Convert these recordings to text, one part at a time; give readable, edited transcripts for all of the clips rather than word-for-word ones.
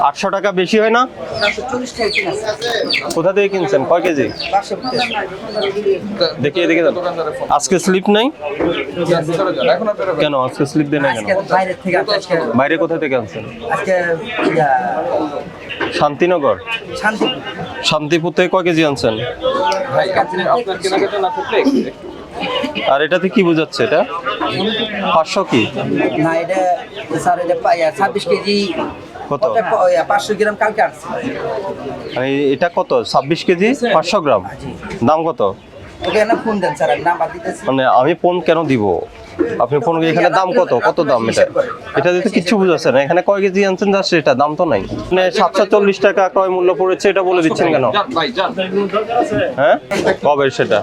800 টাকা বেশি হয় না? কোথা থেকে কিনছেন, কয় কেজি? দেখি এদিকে যান। আজকে স্লিপ নাই কেন? আজকে স্লিপ দেয় না কেন? বাইরে কোথা থেকে আনছেন? শান্তিনগর, শান্তিপুর থেকে কয় কেজি আনছেন? আর এটাতে কি বোঝাচ্ছে? এটা 500 কি না, এটা স্যার এটা 26 কেজি। কত? 500 গ্রাম কালকে আসছে। এটা কত? 26 কেজি 500 গ্রাম। দাম কত? ওকে না ফোন দেন স্যার, আমি নাম্বার দিতেছি। মানে আমি ফোন কেন দিব? আপনি ফোন, এখানে দাম কত? কত দাম এটা? এটা দিতে কিচ্ছু বুঝাচ্ছে না। এখানে কয় কেজি আনছেন জাস্ট এটা দাম তো নাই। মানে 740 টাকা ক্রয় মূল্য পড়েছে, এটা বলে দিচ্ছেন কেন? হ্যাঁ, কবে সেটা?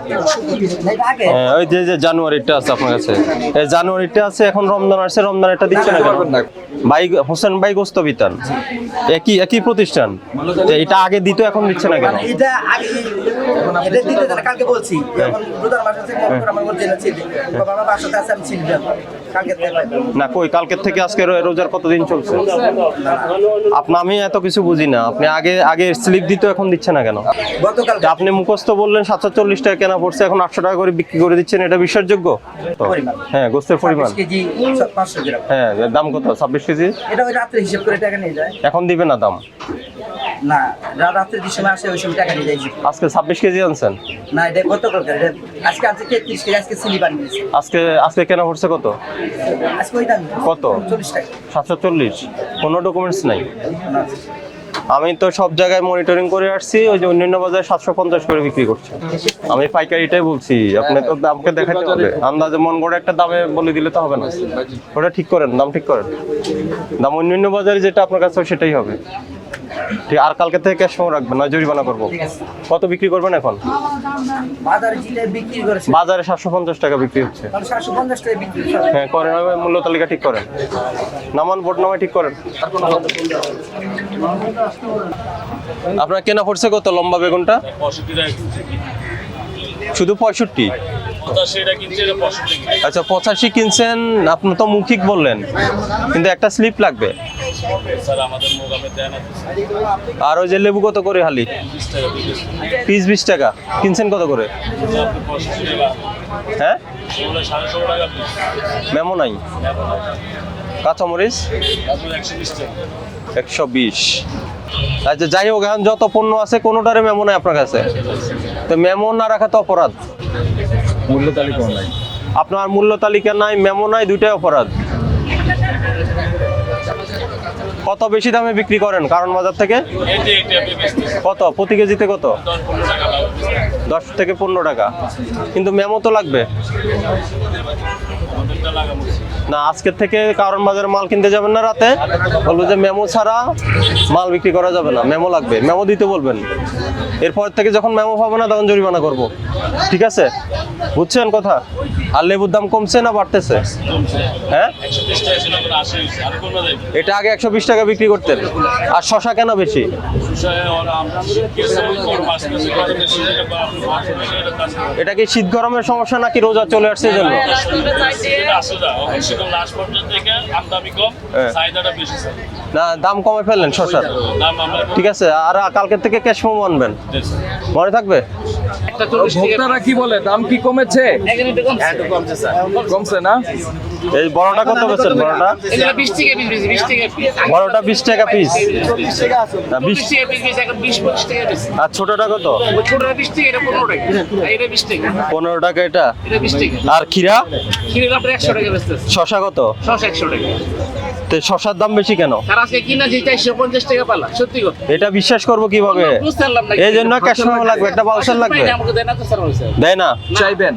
ওই যে জানুয়ারিটা আছে আপনার কাছে, এই জানুয়ারিটা আছে। এখন রমজান আসছে, রমজান এটা দিচ্ছে না কেন? ভাই হোসেন ভাই গোস্ত বিতান একই প্রতিষ্ঠান, এটা আগে দিত, এখন দিচ্ছে না কেন? এটা আগে এটা দিতে দেন, কালকে বলছি। এখন রোজার মাস আছে, মনে করে আমার জেনে ছিল বাবা বাসাতে আছে, আমি ছিল কালকে থেকে না। কই কালকের থেকে আজকে রোজার কতদিন চলছে? আমি এত কিছু বুঝি না। আপনি আগে স্লিপ দিত, এখন দিচ্ছে না কেন? গতকাল আপনি মুখস্থ বললেন 740 টাকা কেনা পড়ছে, এখন 800 টাকা করে বিক্রি করে দিচ্ছেন, এটা বিশ্বাসযোগ্য? হ্যাঁ, গোস্তের পরিমাণ। 26 কেজি 500 গ্রাম। হ্যাঁ, দাম কত? 26 কেজি। এটা ওই রাত্রে হিসাব করে টাকা নিয়ে যায়। এখন দিবে না দাম? না, রাত্রে যে সময় আসে ওই সময় টাকা নিয়ে যায়। আজকে 26 কেজি আনছেন? না, এটা গতকাল আজকে আছে 33 কেজি, আজকে সিলি বানিয়েছে। আজকে কেনা পড়ছে কত? আজকে ওই দাম কত? 40 টাকা। 740। কোনো ডকুমেন্টস নাই? আমি তো সব জায়গায় মনিটরিং করে আসছি, ওই যে অন্যান্য বাজারে 750 করে বিক্রি করছে। আমি পাইকারিটাই বলছি, আপনি তো দামকে দেখাতে হবে। আন্দাজে মন করে একটা দামে বলে দিলে তো হবে না। ওটা ঠিক করেন, দাম ঠিক করেন। দাম অন্যান্য বাজারে যেটা আপনার কাছে সেটাই হবে। ঠিক। আর কালকে থেকে ক্যাশ মেমো রাখবেন, না জরিমানা করবো। কত বিক্রি করবেন এখন? বাজারে যেটা বিক্রি করেছে, বাজারে 750 টাকা বিক্রি হচ্ছে। 750 টাকা বিক্রি। হ্যাঁ, করেন। মূল্য তালিকা ঠিক করেন, নামান বোর্ড নামে ঠিক করেন। আপনার কেনা পড়ছে কত লম্বা বেগুনটা? শুধু 65? আচ্ছা, 85 কিনছেন। আপনি তো মৌখিক বললেন, কিন্তু একটা স্লিপ লাগবে। আর ওই যে লেবু কত করে হালি? পিস 20 টাকা। কিনছেন কত করে? হ্যাঁ, মেমো নাই। কাঁচামরিচ 120। আচ্ছা, যাই হোক, এখন যত পণ্য আছে কোনোটারে মেমো নাই আপনার কাছে, তো মেমো না রাখা তো অপরাধ। মূল্য তালিকা নাই আপনার, মূল্য তালিকা নাই, মেমো নাই, দুইটাই অপরাধ। কত বেশি দামে বিক্রি করেন কারণ বাজার থেকে? কত প্রতি কেজিতে? কত? 10 থেকে 15 টাকা। কিন্তু মেমো তো লাগবে না। আজকের থেকে কারণ বাজারে মাল কিনতে যাবেন না, রাতে বলবো যে মেমো ছাড়া মাল বিক্রি করা যাবে না, মেমো লাগবে। মেমো দিতে বলবেন। এরপর থেকে যখন মেমো পাবো না, তখন জরিমানা করব। ঠিক আছে, বুঝছেন কথা? আর লেবুর দাম কমছে না বাড়তেছে? হ্যাঁ, এটা আগে 120 টাকা বিক্রি করতেন। আর শশা কেন বেশি? এটা কি শীত গরমের সমস্যা নাকি রোজা চলে আসছে এই জন্য? না, দাম কমে ফেললেন শশার। ঠিক আছে, আর কালকের থেকে ক্যাশ মেমো আনবেন, মনে থাকবে। ভোক্তারা কি বলে, দাম কি কমেছে? কমছে না? এই বড়টা কত বেচেন? বড়টা 20 টাকা পিস। আর ছোটটা কত? 15 টাকা এটা। আর খিরা? শশা কত? তো শশার দাম বেশি কেন? এটা বিশ্বাস করবো কিভাবে? এই জন্য ক্যাশ মেমো লাগবে, একটা বাউচার লাগবে। দেয় না? চাইবেন?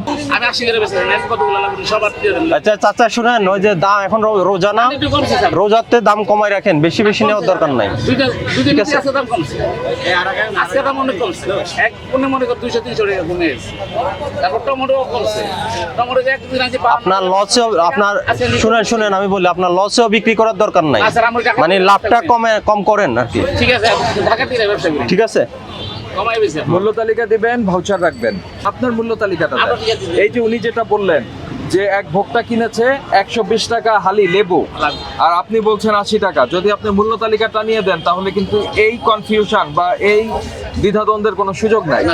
আচ্ছা চাচা, শুনেন, ওই যে দাম এখন রোজা না, রোজাতে দাম কমাই রাখেন, বেশি বেশি নেওয়ার দরকার নাই। ঠিক আছে, আপনার লসে, আপনার শুনেন আমি বলি, আপনার লসেও বিক্রি করার দরকার নাই, মানে লাভটা কম করেন আর কি। ঠিক আছে, মূল্য তালিকা দিবেন, ভাউচার রাখবেন। আপনার মূল্য তালিকাটা দেন। এই যে উনি যেটা বললেন যে এক ভোক্তা কিনেছে 120 টাকা হালি লেবু, আর আপনি বলছেন 80 টাকা। যদি আপনি মূল্য তালিকা টানিয়ে দেন তাহলে কিন্তু এই কনফিউশন বা এই দ্বিধাদ্বন্দ্বের কোনো সুযোগ নাই,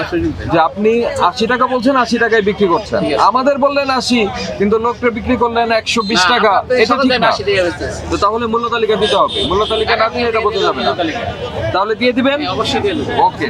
যে আপনি 80 টাকা বলছেন, 80 টাকায় বিক্রি করছেন। আমাদের বললেন 80, কিন্তু লোককে বিক্রি করলেন 120 টাকা। এটা ঠিক না। তো তাহলে মূল্য তালিকা দিতে হবে। মূল্য তালিকা না দিলে এটা বোঝা যাবে না। তাহলে দিয়ে দিবেন? অবশ্যই দিয়ে দেব। ওকে।